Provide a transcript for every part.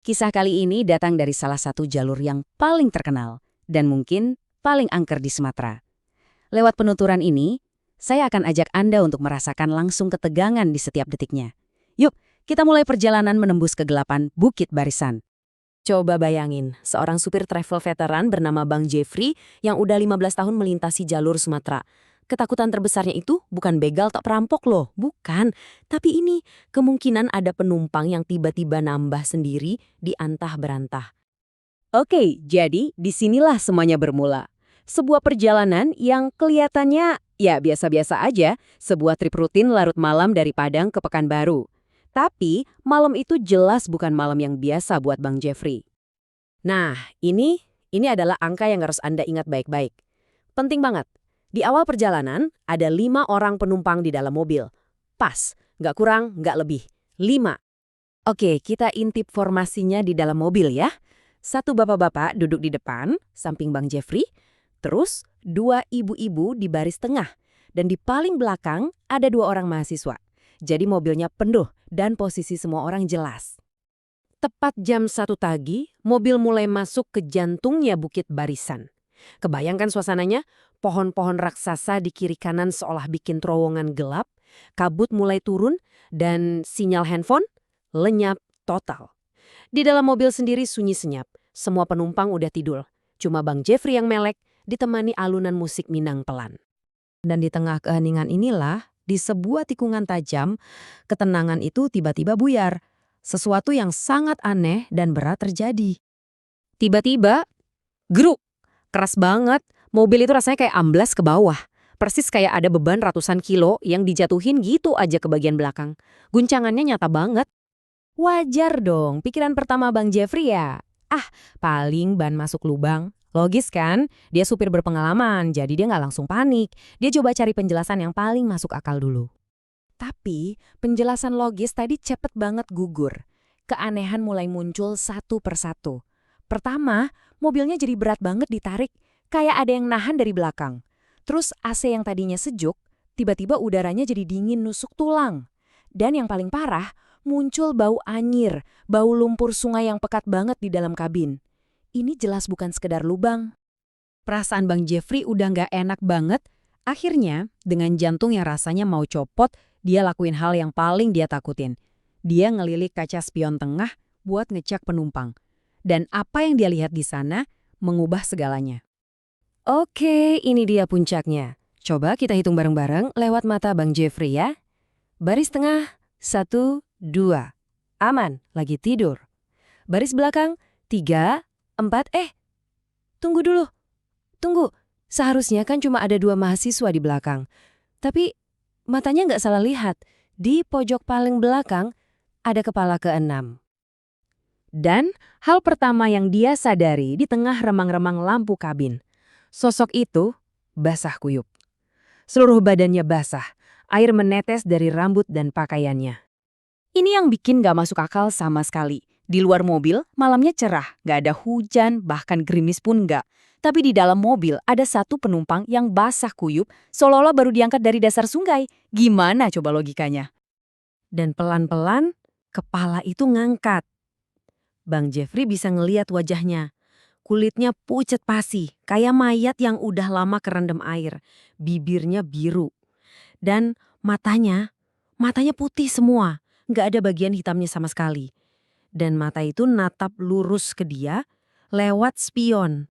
Kisah kali ini datang dari salah satu jalur yang paling terkenal dan mungkin paling angker di Sumatera. Lewat penuturan ini, saya akan ajak Anda untuk merasakan langsung ketegangan di setiap detiknya. Yuk, kita mulai perjalanan menembus kegelapan Bukit Barisan. Coba bayangin, seorang supir travel veteran bernama Bang Jeffrey yang udah 15 tahun melintasi jalur Sumatera. Ketakutan terbesarnya itu bukan begal tak perampok loh, bukan. Tapi ini kemungkinan ada penumpang yang tiba-tiba nambah sendiri di antah-berantah. Oke, jadi disinilah semuanya bermula. Sebuah perjalanan yang kelihatannya ya biasa-biasa aja, sebuah trip rutin larut malam dari Padang ke Pekanbaru. Tapi malam itu jelas bukan malam yang biasa buat Bang Jeffrey. Nah, ini adalah angka yang harus Anda ingat baik-baik. Penting banget. Di awal perjalanan, ada 5 orang penumpang di dalam mobil. Pas, nggak kurang, nggak lebih. 5. Oke, kita intip formasinya di dalam mobil ya. Satu bapak-bapak duduk di depan, samping Bang Jeffrey. Terus, 2 ibu-ibu di baris tengah. Dan di paling belakang, ada 2 orang mahasiswa. Jadi mobilnya penuh dan posisi semua orang jelas. Tepat jam 1 pagi, mobil mulai masuk ke jantungnya Bukit Barisan. Kebayangkan suasananya, pohon-pohon raksasa di kiri kanan seolah bikin terowongan gelap, kabut mulai turun, dan sinyal handphone lenyap total. Di dalam mobil sendiri sunyi senyap, semua penumpang udah tidur. Cuma Bang Jeffrey yang melek, ditemani alunan musik Minang pelan. Dan di tengah keheningan inilah, di sebuah tikungan tajam, ketenangan itu tiba-tiba buyar. Sesuatu yang sangat aneh dan berat terjadi. Tiba-tiba, geruk! Keras banget, mobil itu rasanya kayak amblas ke bawah. Persis kayak ada beban ratusan kilo yang dijatuhin gitu aja ke bagian belakang. Guncangannya nyata banget. Wajar dong, pikiran pertama Bang Jeffrey ya. Paling ban masuk lubang. Logis kan? Dia supir berpengalaman, jadi dia nggak langsung panik. Dia coba cari penjelasan yang paling masuk akal dulu. Tapi penjelasan logis tadi cepet banget gugur. Keanehan mulai muncul satu persatu. Pertama, mobilnya jadi berat banget ditarik, kayak ada yang nahan dari belakang. Terus AC yang tadinya sejuk, tiba-tiba udaranya jadi dingin nusuk tulang. Dan yang paling parah, muncul bau anyir, bau lumpur sungai yang pekat banget di dalam kabin. Ini jelas bukan sekedar lubang. Perasaan Bang Jeffrey udah nggak enak banget. Akhirnya, dengan jantung yang rasanya mau copot, dia lakuin hal yang paling dia takutin. Dia ngelilik kaca spion tengah buat ngecek penumpang. Dan apa yang dia lihat di sana mengubah segalanya. Oke, ini dia puncaknya. Coba kita hitung bareng-bareng lewat mata Bang Jeffrey ya. Baris tengah, 1, 2. Aman, lagi tidur. Baris belakang, 3, 4. Tunggu dulu. Tunggu, seharusnya kan cuma ada 2 mahasiswa di belakang. Tapi matanya nggak salah lihat. Di pojok paling belakang ada kepala ke-6. Dan hal pertama yang dia sadari di tengah remang-remang lampu kabin. Sosok itu basah kuyup. Seluruh badannya basah, air menetes dari rambut dan pakaiannya. Ini yang bikin gak masuk akal sama sekali. Di luar mobil, malamnya cerah, gak ada hujan, bahkan gerimis pun gak. Tapi di dalam mobil ada satu penumpang yang basah kuyup, seolah-olah baru diangkat dari dasar sungai. Gimana coba logikanya? Dan pelan-pelan, kepala itu ngangkat. Bang Jeffrey bisa ngeliat wajahnya. Kulitnya pucet pasi, kayak mayat yang udah lama kerendam air. Bibirnya biru. Dan matanya putih semua. Nggak ada bagian hitamnya sama sekali. Dan mata itu natap lurus ke dia lewat spion.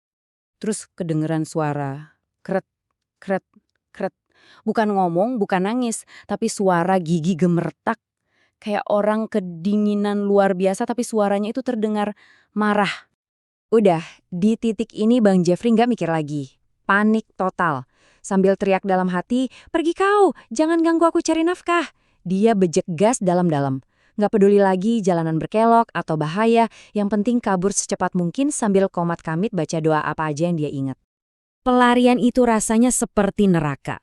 Terus kedengeran suara kret, kret, kret. Bukan ngomong, bukan nangis, tapi suara gigi gemertak. Kayak orang kedinginan luar biasa tapi suaranya itu terdengar marah. Udah, di titik ini Bang Jeffrey nggak mikir lagi. Panik total. Sambil teriak dalam hati, pergi kau, jangan ganggu aku cari nafkah. Dia bejek gas dalam-dalam. Nggak peduli lagi jalanan berkelok atau bahaya, yang penting kabur secepat mungkin sambil komat kamit baca doa apa aja yang dia ingat. Pelarian itu rasanya seperti neraka.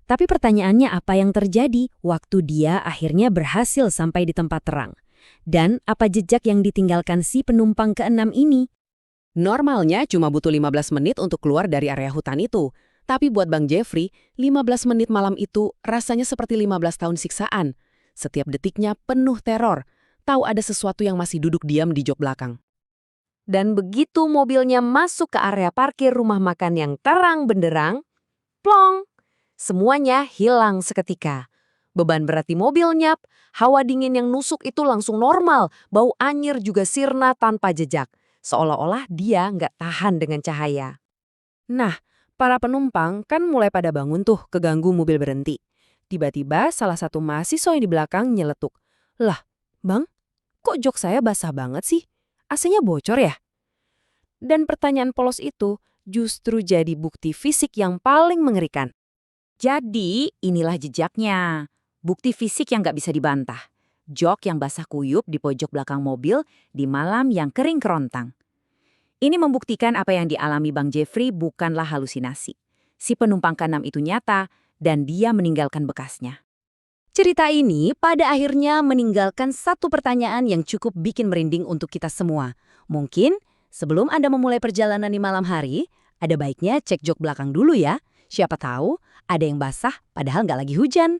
Tapi pertanyaannya apa yang terjadi waktu dia akhirnya berhasil sampai di tempat terang? Dan apa jejak yang ditinggalkan si penumpang ke-6 ini? Normalnya cuma butuh 15 menit untuk keluar dari area hutan itu. Tapi buat Bang Jeffrey, 15 menit malam itu rasanya seperti 15 tahun siksaan. Setiap detiknya penuh teror. tahu ada sesuatu yang masih duduk diam di jok belakang. Dan begitu mobilnya masuk ke area parkir rumah makan yang terang benderang, plong! Semuanya hilang seketika. Beban berat di mobil nyap, hawa dingin yang nusuk itu langsung normal, bau anyir juga sirna tanpa jejak. Seolah-olah dia nggak tahan dengan cahaya. Nah, para penumpang kan mulai pada bangun tuh keganggu mobil berhenti. Tiba-tiba salah satu mahasiswa yang di belakang nyeletuk. Lah, Bang, kok jok saya basah banget sih? AC-nya bocor ya? Dan pertanyaan polos itu justru jadi bukti fisik yang paling mengerikan. Jadi, inilah jejaknya. Bukti fisik yang nggak bisa dibantah. Jok yang basah kuyup di pojok belakang mobil di malam yang kering kerontang. Ini membuktikan apa yang dialami Bang Jeffrey bukanlah halusinasi. Si penumpang keenam itu nyata dan dia meninggalkan bekasnya. Cerita ini pada akhirnya meninggalkan satu pertanyaan yang cukup bikin merinding untuk kita semua. Mungkin sebelum Anda memulai perjalanan di malam hari, ada baiknya cek jok belakang dulu ya. Siapa tahu ada yang basah padahal nggak lagi hujan.